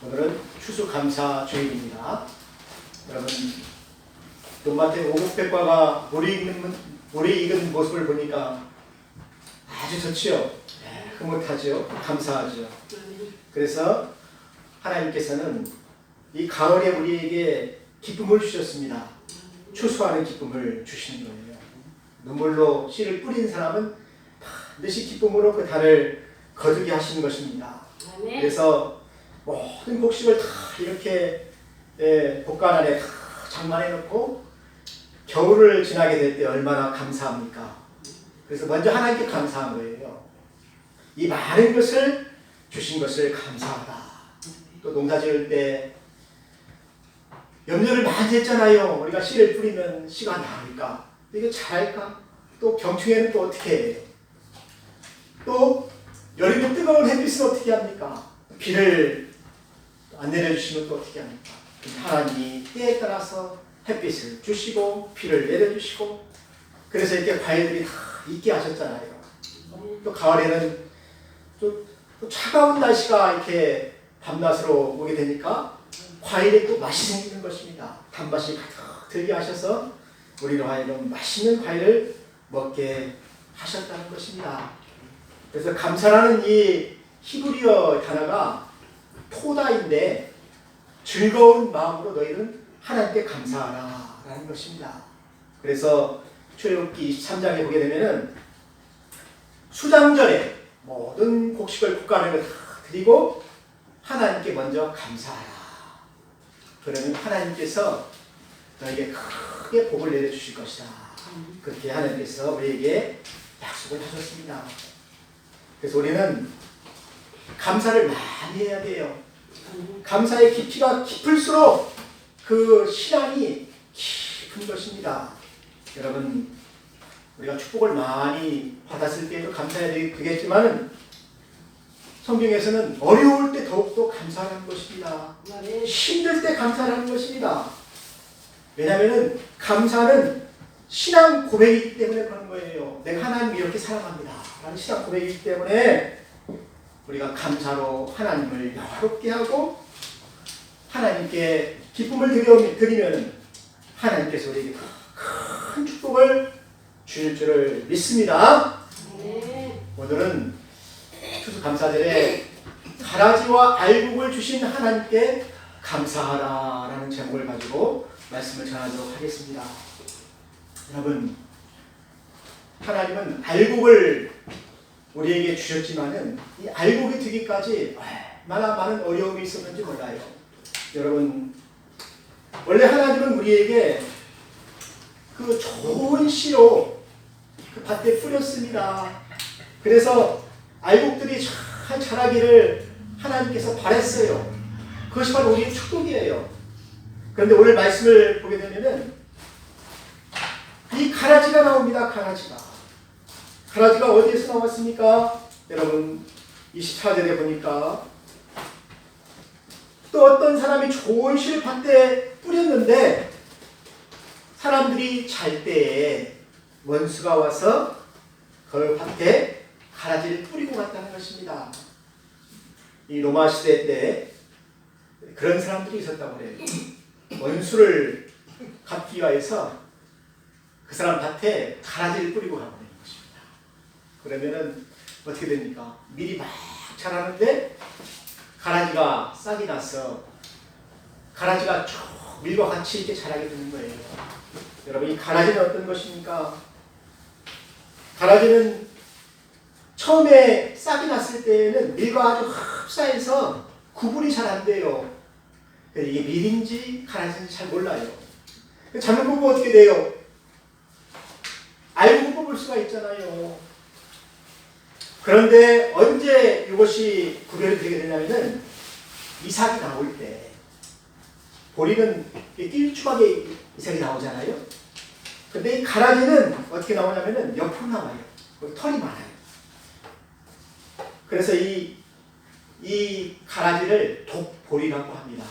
오늘은 추수감사 주일입니다. 여러분, 돈밭에 오곡백과가 물이 익은 모습을 보니까 아주 좋지요. 흐뭇하죠. 감사하죠. 그래서 하나님께서는 이 가을에 우리에게 기쁨을 주셨습니다. 추수하는 기쁨을 주시는 거예요. 눈물로 씨를 뿌린 사람은 반드시 기쁨으로 그 달을 거두게 하시는 것입니다. 그래서 모든 곡식을 다 이렇게 복간 안에 다 장만해 놓고 겨울을 지나게 될 때 얼마나 감사합니까? 그래서 먼저 하나님께 감사한 거예요. 이 많은 것을 주신 것을 감사하다. 또 농사 지을 때 염려를 많이 했잖아요. 우리가 씨를 뿌리면 씨가 나을까? 이게 잘할까? 또 병충해는 또 어떻게 해요? 또 여름에 뜨거운 햇빛은 어떻게 합니까? 비를 안 내려주시면 또 어떻게 합니까? 하나님이 때에 따라서 햇빛을 주시고 비를 내려주시고 그래서 이렇게 과일들이 다 있게 하셨잖아요. 또 가을에는 또 차가운 날씨가 이렇게 밤낮으로 오게 되니까 과일에 또 맛이 생기는 것입니다. 단맛이 가득 들게 하셔서 우리로 하여금 맛있는 과일을 먹게 하셨다는 것입니다. 그래서 감사라는 이 히브리어 단어가 토다인데 즐거운 마음으로 너희는 하나님께 감사하라 라는 것입니다. 그래서 출애굽기 23장에 보게 되면은 수장전에 모든 곡식을 볶아내고 다 드리고 하나님께 먼저 감사하라. 그러면 하나님께서 너에게 크게 복을 내려주실 것이다. 그렇게 하나님께서 우리에게 약속을 하셨습니다. 그래서 우리는 감사를 많이 해야 돼요. 감사의 깊이가 깊을수록 그 신앙이 깊은 것입니다. 여러분, 우리가 축복을 많이 받았을 때도 감사해야 되겠지만 성경에서는 어려울 때 더욱더 감사하는 것입니다. 힘들 때 감사하는 것입니다. 왜냐하면 감사는 신앙 고백이기 때문에 그런 거예요. 내가 하나님을 이렇게 사랑합니다 라는 신앙 고백이기 때문에 우리가 감사로 하나님을 영화롭게 하고 하나님께 기쁨을 드리면 하나님께서 우리에게 큰 축복을 주실 줄을 믿습니다. 오늘은 추수감사절에 가라지와 알곡을 주신 하나님께 감사하라 라는 제목을 가지고 말씀을 전하도록 하겠습니다. 여러분, 하나님은 알곡을 우리에게 주셨지만은 이 알곡이 되기까지 얼마나 많은 어려움이 있었는지 몰라요. 여러분, 원래 하나님은 우리에게 그 좋은 씨로 그 밭에 뿌렸습니다. 그래서 알곡들이 잘 자라기를 하나님께서 바랬어요. 그것이 바로 우리의 축복이에요. 그런데 오늘 말씀을 보게 되면은 이 가라지가 나옵니다. 가라지가 어디에서 나왔습니까? 여러분, 24절에 보니까 또 어떤 사람이 좋은 씨를 밭에 뿌렸는데 사람들이 잘 때에 원수가 와서 그 밭에 가라지를 뿌리고 갔다는 것입니다. 이 로마 시대 때 그런 사람들이 있었다고 해요. 원수를 갚기 위해서 그 사람 밭에 가라지를 뿌리고 가버리는 것입니다. 그러면은 어떻게 됩니까? 밀이 막 자라는데 가라지가 싹이 나서 가라지가 쭉 밀과 같이 이렇게 자라게 되는 거예요. 여러분, 이 가라지는 어떤 것입니까? 가라지는 처음에 싹이 났을 때는 밀과 아주 흡사해서 구분이 잘 안 돼요. 이게 밀인지 가라지인지 잘 몰라요. 잘못 보면 어떻게 돼요? 알고 뽑을 수가 있잖아요. 그런데 언제 이것이 구별이 되게 되냐면은 이삭이 나올 때 보리는 길쭉하게 이삭이 나오잖아요. 근데 이 가라지는 어떻게 나오냐면은 옆으로 나와요. 털이 많아요. 그래서 이 가라지를 독보리라고 합니다.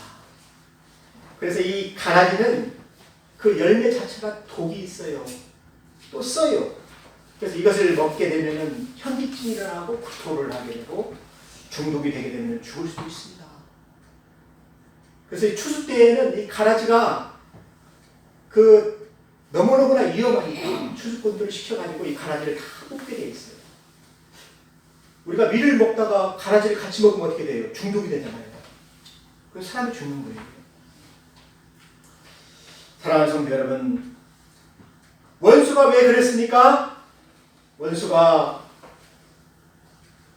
그래서 이 가라지는 그 열매 자체가 독이 있어요. 또 써요. 그래서 이것을 먹게 되면은 현기증이 일어나고 구토를 하게 되고 중독이 되게 되면 죽을 수도 있습니다. 그래서 이 추수 때에는 이 가라지가 너무너무나 위험하니까 추수꾼들을 시켜가지고 이 가라지를 다 뽑게 돼 있어요. 우리가 밀을 먹다가 가라지를 같이 먹으면 어떻게 돼요? 중독이 되잖아요. 그래서 사람이 죽는 거예요. 사랑하는 성도 여러분, 원수가 왜 그랬습니까? 원수가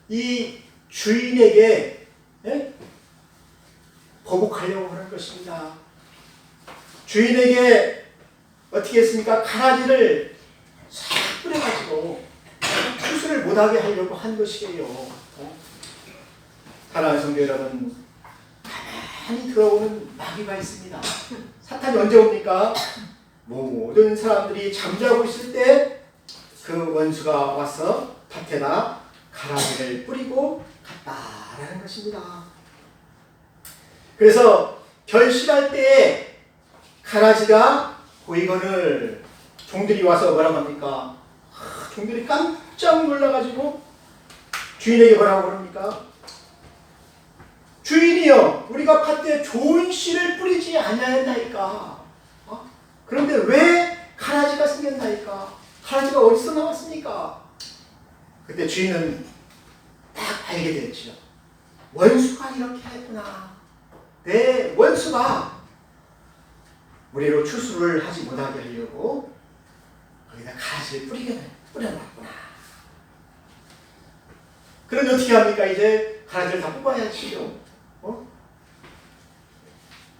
이 주인에게 보복하려고 하는 것입니다. 주인에게 어떻게 했습니까? 가라지를 싹 뿌려가지고 추수를 못하게 하려고 한 것이에요. 사랑하는 성도 여러분, 가만히 들어오는 마귀가 있습니다. 사탄이 언제 옵니까? 모든 사람들이 잠자고 있을 때 그 원수가 와서 밭에다 가라지를 뿌리고 갔다라는 것입니다. 그래서 결실할 때에 가라지가 보이거늘 종들이 와서 뭐라고 합니까? 종들이 깜짝 놀라가지고 주인에게 뭐라고 그럽니까? 주인이여, 우리가 밭에 좋은 씨를 뿌리지 아니하였나이까? 그런데 왜 가라지가 생겼나이까? 가라지가 어디서 나왔습니까? 그때 주인은 딱 알게 됐죠. 원수가 이렇게 했구나. 내 원수가 우리로 추수를 하지 못하게 하려고 거기다 가라지를 뿌려놨구나. 그런데 어떻게 합니까? 이제 가라지를 다 뽑아야지요.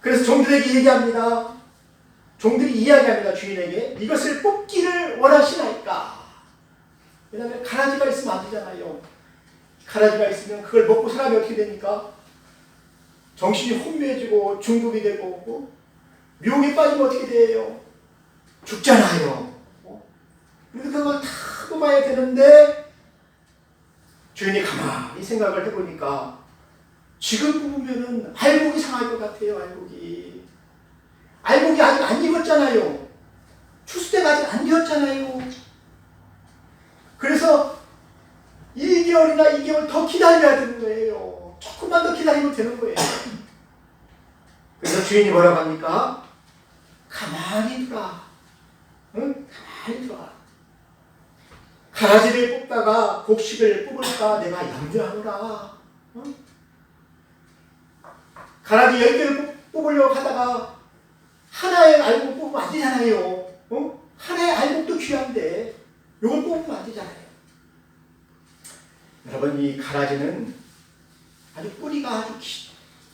그래서 종들에게 얘기합니다. 종들이 이야기합니다. 주인에게 이것을 뽑기를 원하시나이까? 왜냐하면 가라지가 있으면 안 되잖아요. 가라지가 있으면 그걸 먹고 사람이 어떻게 됩니까? 정신이 혼미해지고 중독이 되고 미혹에 빠지면 어떻게 돼요? 죽잖아요. 그래서 그걸 다 뽑아야 되는데 주인이 가만히 생각을 해보니까 지금 뽑으면은 알곡이 상할 것 같아요. 알곡이 아직 안 익었잖아요. 추수 때가 아직 안 되었잖아요. 그래서 1개월이나 2개월 더 기다려야 되는 거예요. 조금만 더 기다리면 되는 거예요. 그래서 주인이 뭐라고 합니까? 가만히 두라. 응? 가만히 두라. 가라지를 뽑다가 곡식을 뽑을까 내가 염려하노라. 응? 가라지 10개를 뽑으려고 하다가 하나의 알곡 뽑으면 안 되잖아요. 하나의 알곡도 귀한데 이걸 뽑으면 안 되잖아요. 여러분, 이 가라지는 아주 뿌리가 아주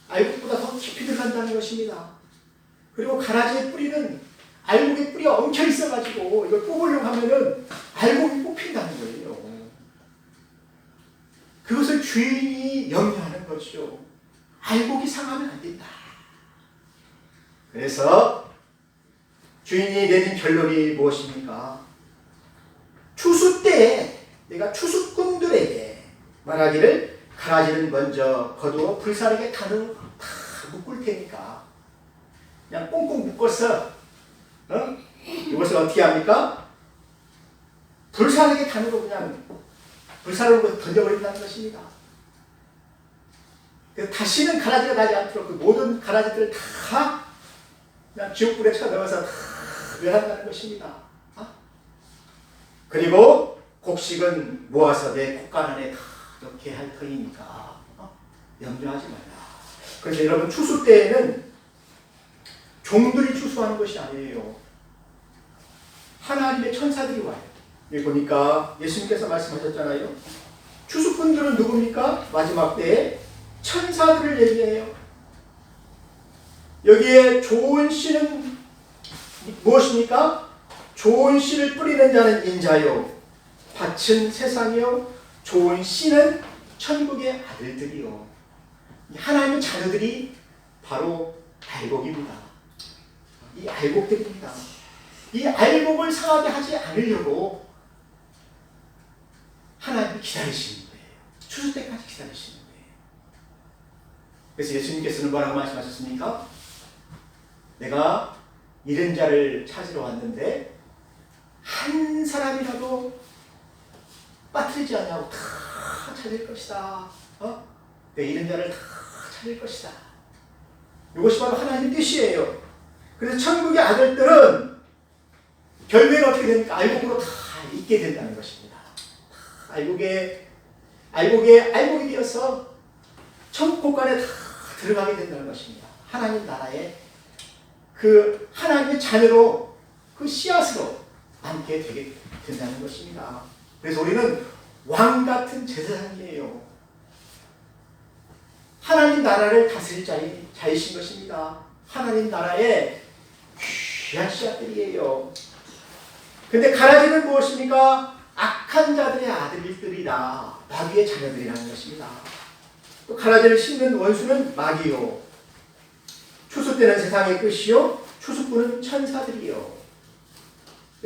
알곡보다 더 깊이 들어간다는 것입니다. 그리고 가라지의 뿌리는 알곡의 뿌리가 엉켜 있어가지고 이걸 뽑으려고 하면은 알곡이 뽑힌다는 거예요. 그것을 주인이 염려하는 것이죠. 알곡이 상하면 안 된다. 그래서 주인이 내린 결론이 무엇입니까? 추수 때 내가 추수꾼들에게 말하기를 가라지는 먼저 거두어 불사르게 가는 다 묶을 테니까 그냥 꽁꽁 묶어서 이것을 어떻게 합니까? 불사르게 단으로 그냥 불사르고 던져버린다는 것입니다. 그래서 다시는 가라지가 나지 않도록 그 모든 가라지들을 다 그냥 지옥불에 쳐넣어서 다 멸한다는 것입니다. 그리고 곡식은 모아서 내 곡간 안에 다 넣게 할 터이니까 염려하지 말라. 그래서 여러분, 추수 때에는 종들이 추수하는 것이 아니에요. 하나님의 천사들이 와요. 여기 보니까 예수님께서 말씀하셨잖아요. 추수꾼들은 누굽니까? 마지막 때에 천사들을 얘기해요. 여기에 좋은 씨는 무엇입니까? 좋은 씨를 뿌리는 자는 인자요, 밭은 세상이요, 좋은 씨는 천국의 아들들이요. 하나님의 자녀들이 바로 알곡입니다. 이 알곡들입니다. 이 알곡을 상하게 하지 않으려고 하나님이 기다리시는 거예요. 추수 때까지 기다리시는 거예요. 그래서 예수님께서는 뭐라고 말씀하셨습니까? 내가 잃은 자를 찾으러 왔는데 한 사람이라도 빠뜨리지 않냐고 다 찾을 것이다. 내 잃은 자를 다 찾을 것이다. 이것이 바로 하나님의 뜻이에요. 그래서 천국의 아들들은 결국에는 어떻게 됩니까? 알곡으로 다 있게 된다는 것입니다. 알곡이 되어서 천국 곳간에 다 들어가게 된다는 것입니다. 하나님 나라에 그 하나님의 자녀로 그 씨앗으로 남게 되게 된다는 것입니다. 그래서 우리는 왕 같은 제사장이에요. 하나님 나라를 다스릴 자이신 것입니다. 하나님 나라의 귀한 씨앗들이에요. 근데 가라지는 무엇입니까? 악한 자들의 아들들이라 마귀의 자녀들이라는 것입니다. 또 가라지를 심는 원수는 마귀요. 추수 때는 세상의 끝이요. 추수꾼은 천사들이요.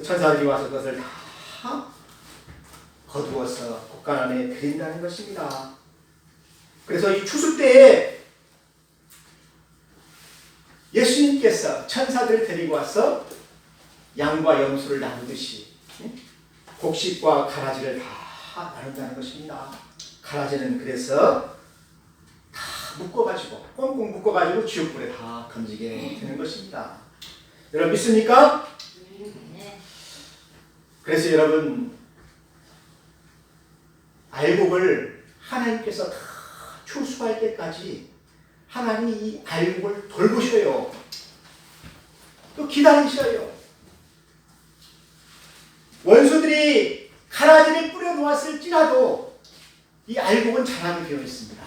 천사들이 와서 그것을 다 거두어서 곳간 안에 드린다는 것입니다. 그래서 이 추수 때에 예수님께서 천사들을 데리고 와서 양과 염소를 나누듯이 곡식과 가라지를 다 나눈다는 것입니다. 가라지는 그래서 다 묶어가지고 꽁꽁 묶어가지고 지옥불에 다 던지게 되는 것입니다. 여러분 믿습니까? 그래서 여러분 알곡을 하나님께서 다 추수할 때까지 하나님이 이 알곡을 돌보셔요. 또 기다리셔요. 원수들이 가라지를 뿌려 놓았을지라도 이 알곡은 자라게 되어 있습니다.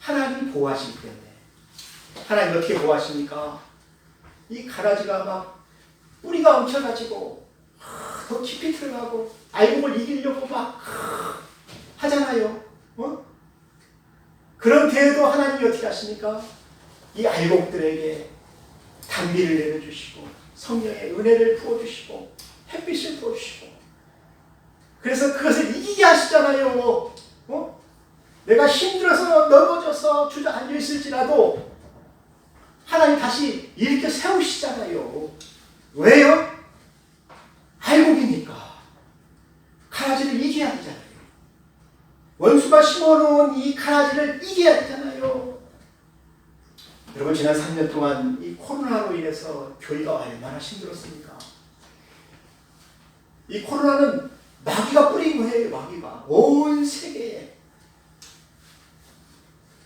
하나님이 보호하시기 때문에. 하나님 어떻게 보호하십니까? 이 가라지가 막 뿌리가 엉켜가지고 더 깊이 들어가고 알곡을 이기려고 막 하잖아요. 그런 때에도 하나님이 어떻게 하십니까? 이 알곡들에게 단비를 내려주시고 성령의 은혜를 부어주시고 햇빛을 부어주시고 그래서 그것을 이기게 하시잖아요. 내가 힘들어서 넘어져서 주저앉아 있을지라도 하나님 다시 일으켜 세우시잖아요. 왜요? 알곡이니까. 가라지를 이겨야 되잖아요. 원수가 심어놓은 이 가라지를 이겨야 되잖아요. 여러분 지난 3년 동안 이 코로나로 인해서 교회가 얼마나 힘들었습니까? 이 코로나는 마귀가 뿌린 거예요. 마귀가 온 세계에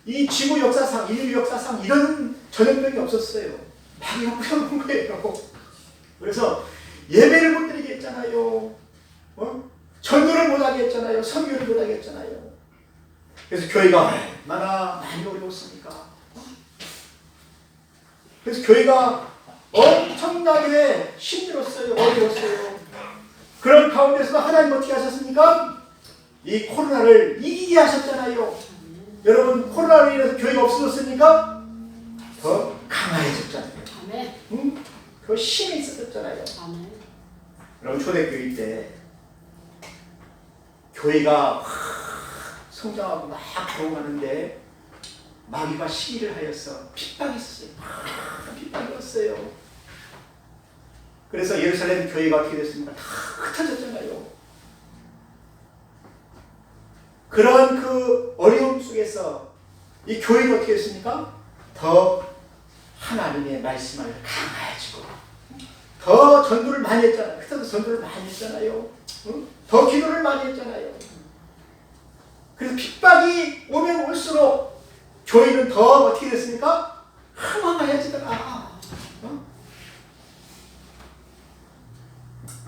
이 지구 역사상, 인류 역사상 이런 전염병이 없었어요. 마귀가 뿌려놓은 거예요. 그래서 예배를 못 드리게 했잖아요. 전도를 못하게 했잖아요. 선교를 못하게 했잖아요. 그래서 교회가 얼마나 많이 어려웠습니까? 그래서 교회가 엄청나게 힘들었어요. 어려웠어요. 그런 가운데서도 하나님 어떻게 하셨습니까? 이 코로나를 이기게 하셨잖아요. 여러분 코로나로 인해서 교회가 없어졌습니까? 더 강화해졌잖아요. 응? 더 힘이 있어졌잖아요. 여러분 초대교회 때 교회가 성장하고 막 부흥하는데 마귀가 시기를 하여서 핍박이 있었어요. 핍박이 왔어요. 그래서 예루살렘 교회가 어떻게 됐습니까? 다 흩어졌잖아요. 그런 그 어려움 속에서 이 교회가 어떻게 됐습니까? 더 하나님의 말씀을 강화해지고 더 전도를 많이 했잖아요. 그때도 전도를 많이 했잖아요. 더 기도를 많이 했잖아요. 그래서 핍박이 오면 올수록 교회는 더 어떻게 됐습니까? 흥황해지더라.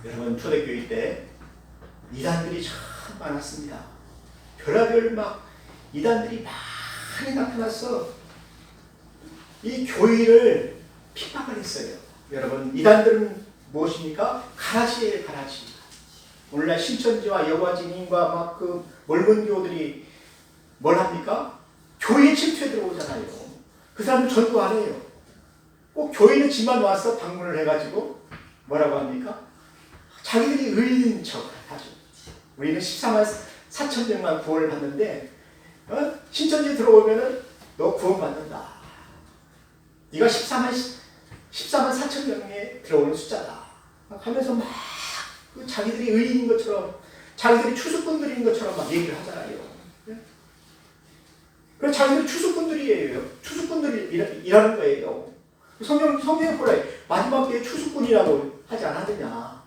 여러분 초대교회 때 이단들이 참 많았습니다. 별하별 막 이단들이 많이 나타나서 이 교회를 핍박을 했어요. 여러분 이단들은 무엇입니까? 가라지예요. 가라지. 오늘날 신천지와 여과진인과 막 그 몰몬교들이 뭘 합니까? 교회에 침투해 들어오잖아요. 그 사람들 전도 안 해요. 꼭 교회는 집만 와서 방문을 해가지고 뭐라고 합니까? 자기들이 의인인 척을 하죠. 우리는 14만 4천 명만 구원을 받는데 신천지에 들어오면은 너 구원 받는다. 네가 14만 4천 명에 들어오는 숫자다. 하면서 막 자기들이 의인인 것처럼 자기들이 추수꾼들인 것처럼 막 얘기를 하잖아요. 그래서 자기들 추수꾼들이에요. 추수꾼들이라는 거예요. 성경에 보라. 마지막 때에 추수꾼이라고 하지 않았느냐.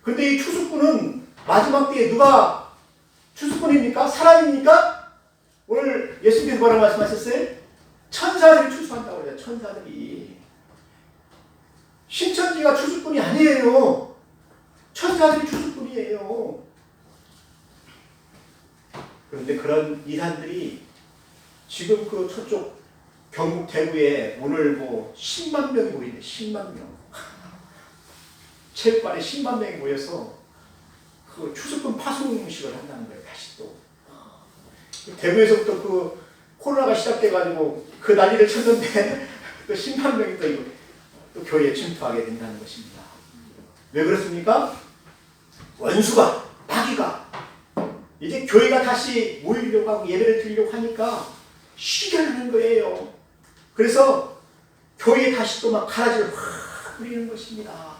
근데 이 추수꾼은 마지막 때에 누가 추수꾼입니까? 사람입니까? 오늘 예수님께서 뭐라고 말씀하셨어요? 천사들이 추수한다고 그래요. 천사들이. 신천지가 추수꾼이 아니에요. 천사들이 추수꾼이에요. 그런데 그런 이단들이 지금 그 저쪽 경북 대구에 오늘 뭐 10만 명이 모이네. 10만 명. 체육관에 10만 명이 모여서 그 추수꾼 파송식을 한다는 거예요. 다시 또. 대구에서부터 그 코로나가 시작돼가지고 그 난리를 쳤는데 또 10만 명이 또 이거 또 교회에 침투하게 된다는 것입니다. 왜 그렇습니까? 원수가, 마귀가 이제 교회가 다시 모이려고 하고 예배를 드리려고 하니까 시기를 하는 거예요. 그래서 교회에 다시 또 막 가라지를 확 부리는 것입니다.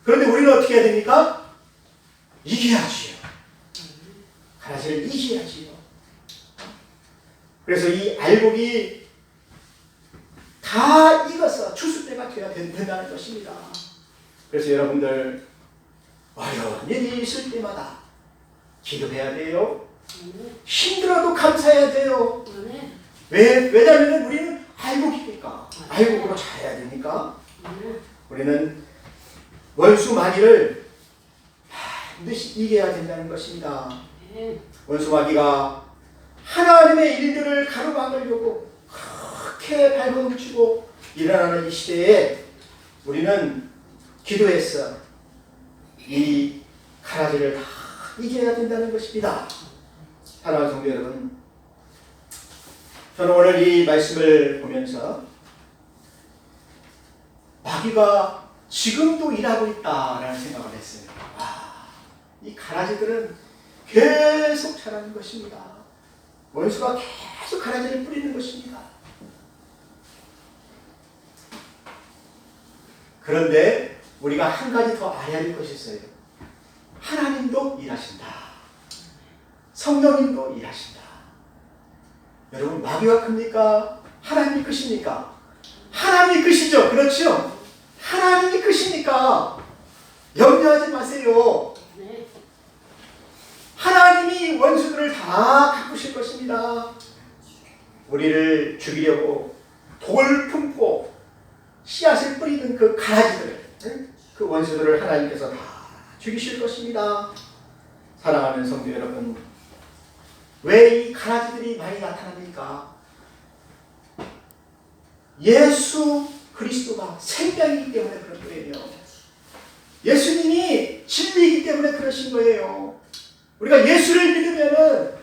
그런데 우리는 어떻게 해야 됩니까? 이겨야지요. 가라지를 이겨야지요. 그래서 이 알곡이 다 익어서 추수때가 돼야 된다는 것입니다. 그래서 여러분들 어려운 일이 있을 때마다 기도해야 돼요. 힘들어도 감사해야 돼요. 왜냐하면 우리는 알곡이니까. 알곡으로 잘해야 되니까. 우리는 원수 마귀를 반드시 이겨야 된다는 것입니다. 원수 마귀가 하나님의 일들을 가로막으려고 그렇게 발버둥치고 일어나는 이 시대에 우리는 기도해서 이 가라지를 다 이겨야 된다는 것입니다. 사랑하는 성도 여러분, 저는 오늘 이 말씀을 보면서 마귀가 지금도 일하고 있다라는 생각을 했어요. 이 가라지들은 계속 자라는 것입니다. 원수가 계속 가라지를 뿌리는 것입니다. 그런데 우리가 한 가지 더 알아야 될 것이 있어요. 하나님도 일하신다. 성령님도 일하신다. 여러분, 마귀가 큽니까? 하나님이 크십니까? 하나님이 크시죠? 그렇죠? 하나님이 크시니까 염려하지 마세요. 하나님이 원수들을 다 가꾸실 것입니다. 우리를 죽이려고 독을 품고 씨앗을 뿌리는 그 가라지들, 그 원수들을 하나님께서 다 죽이실 것입니다. 사랑하는 성도 여러분, 왜 이 가라지들이 많이 나타납니까? 예수 그리스도가 생명이기 때문에 그런 거예요. 예수님이 진리이기 때문에 그러신 거예요. 우리가 예수를 믿으면은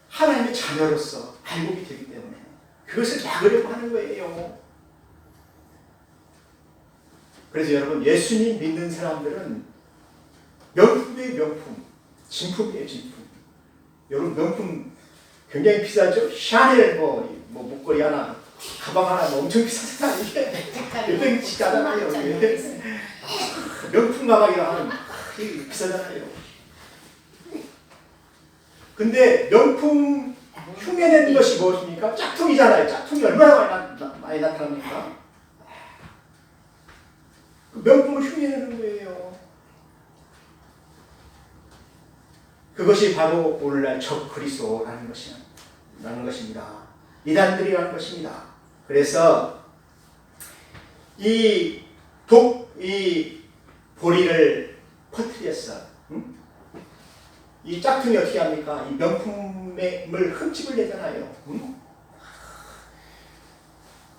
하나님의 자녀로서 알곡이 되기 때문에 그것을 막으려고 하는 거예요. 그래서 여러분, 예수님 믿는 사람들은 명품이에요. 명품. 진품이에요. 진품. 여러분, 명품 굉장히 비싸죠? 샤넬 뭐 목걸이 하나, 가방 하나 뭐 엄청 비싸잖아요. 이게 몇백 치잖아요. 명품 가방이랑 비싸잖아요. 근데 명품 흉내내는 것이 무엇입니까? 짝퉁이잖아요. 짝퉁이 얼마나 많이 나타납니까? 그 명품을 흉내내는 거예요. 그것이 바로 오늘날 적그리스도라는 것입니다. 이단들이라는 것입니다. 그래서 이 보리를 퍼뜨렸어. 이 짝퉁이 어떻게 합니까? 이 명품을 흠집을 내잖아요.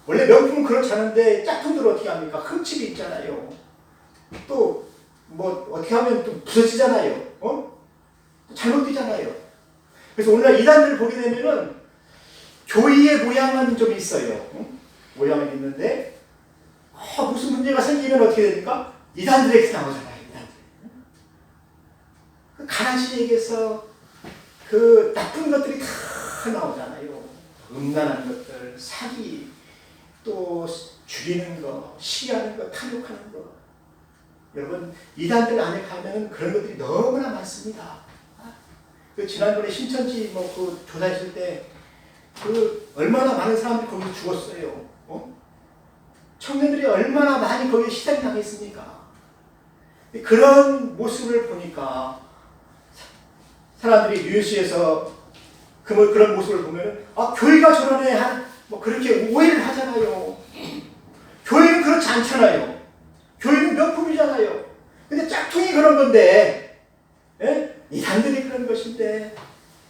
원래 명품은 그렇지 않은데 짝퉁들은 어떻게 합니까? 흠집이 있잖아요. 또 뭐 어떻게 하면 또 부서지잖아요. 잘못되잖아요. 그래서 오늘날 이단들을 보게 되면은 교회의 모양은 좀 있어요. 모양은 있는데 무슨 문제가 생기면 어떻게 됩니까? 이단들에게서 나오잖아요. 그 가라지에게서 그 나쁜 것들이 다 나오잖아요. 음란한 것들, 사기, 또 죽이는 거, 시기하는 거, 탐욕하는 거. 여러분, 이단들 안에 가면 그런 것들이 너무나 많습니다. 그 지난번에 신천지 뭐 그 조사했을 때 그 얼마나 많은 사람들이 거기서 죽었어요. 청년들이 얼마나 많이 거기에 시달이 당했습니까? 그런 모습을 보니까 사람들이 뉴스에서 그런 모습을 보면 교회가 저러네 뭐 그렇게 오해를 하잖아요. 교회는 그렇지 않잖아요. 교회는 명품이잖아요. 근데 짝퉁이 그런 건데, 예? 이단들이 그런 것인데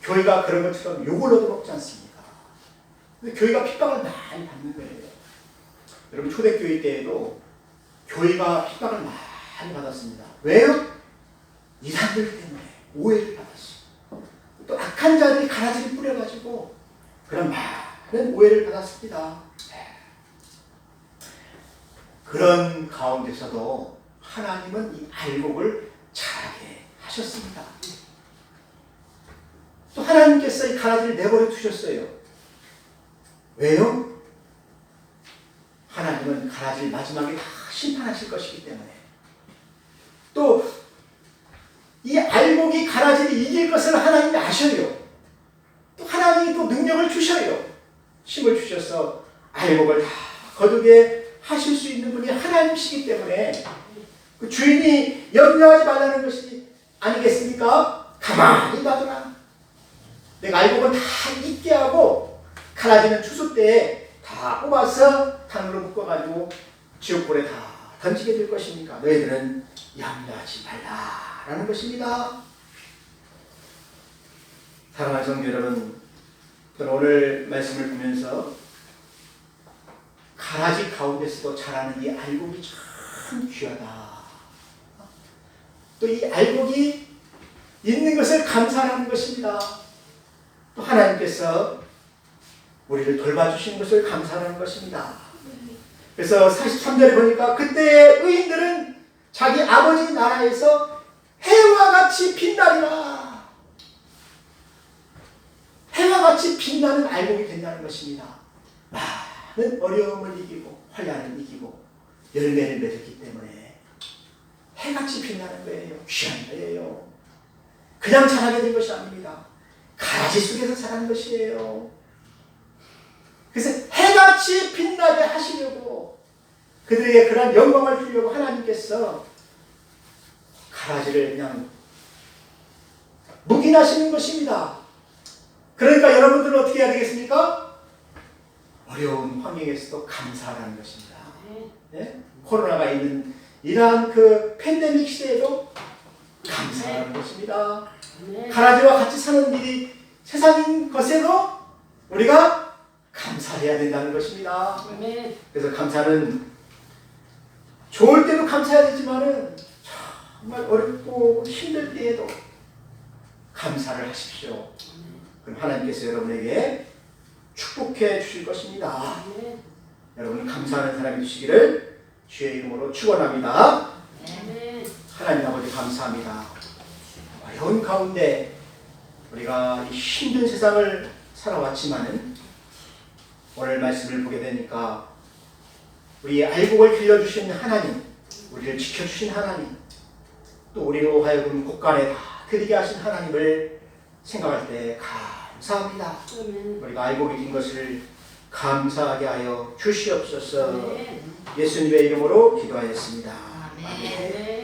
교회가 그런 것처럼 욕을 얻어먹지 않습니까? 근데 교회가 핍박을 많이 받는 거예요. 여러분 초대교회 때에도 교회가 핍박을 많이 받았습니다. 왜요? 이단들 때문에 오해를 받았어요. 또 악한 자들이 가라지를 뿌려가지고 그런 많은 오해를 받았습니다. 그런 가운데서도 하나님은 이 알곡을 자라게 하셨습니다. 또 하나님께서 이 가라지를 내버려 두셨어요. 왜요? 하나님은 가라지를 마지막에 다 심판하실 것이기 때문에. 또 이 알곡이 가라지를 이길 것을 하나님이 아셔요. 또 하나님이 또 능력을 주셔요. 힘을 주셔서 알곡을 다 거두게 하실 수 있는 분이 하나님이시기 때문에 그 주인이 염려하지 말라는 것이 아니겠습니까? 가만히 놔둬라. 내가 알곡은 다 있게 하고 가라지는 추수 때에 다 뽑아서 단으로 묶어가지고 지옥불에 다 던지게 될 것이니까 너희들은 염려하지 말라라는 것입니다. 사랑하는 성도 여러분, 저는 오늘 말씀을 보면서 가라지 가운데서도 자라는 이 알곡이 참 귀하다. 또 이 알곡이 있는 것을 감사하는 것입니다. 또 하나님께서 우리를 돌봐주신 것을 감사하는 것입니다. 그래서 43절에 보니까 그때의 의인들은 자기 아버지 나라에서 해와 같이 빛나리라. 해와 같이 빛나는 알곡이 된다는 것입니다. 많은 어려움을 이기고 환난을 이기고 열매를 맺었기 때문에 해같이 빛나는 거예요. 귀한 거예요. 그냥 자라게 된 것이 아닙니다. 가라지 속에서 자란 것이에요. 그래서 해같이 빛나게 하시려고 그들에게 그런 영광을 주려고 하나님께서 가라지를 그냥 묵인하시는 것입니다. 그러니까 여러분들은 어떻게 해야 되겠습니까? 어려운 환경에서도 감사하라는 것입니다. 네? 코로나가 있는 이러한 그 팬데믹 시대에도 감사하는 것입니다. 가라지와 같이 사는 일이 세상인 것에도 우리가 감사해야 된다는 것입니다. 그래서 감사는 좋을 때도 감사해야 되지만은 정말 어렵고 힘들 때에도 감사를 하십시오. 그럼 하나님께서 여러분에게 축복해 주실 것입니다. 여러분 감사하는 사람이 되시기를 주의 이름으로 축원합니다. 하나님 아버지 감사합니다. 어려운 가운데 우리가 이 힘든 세상을 살아왔지만은 오늘 말씀을 보게 되니까 우리의 알곡을 길러주신 하나님, 우리를 지켜주신 하나님, 또 우리로 하여금 곳간에 다 드리게 하신 하나님을 생각할 때 감사합니다. 우리가 알곡이 된 것을 감사하게 하여 주시옵소서. 예수님의 이름으로 기도하였습니다. 아멘.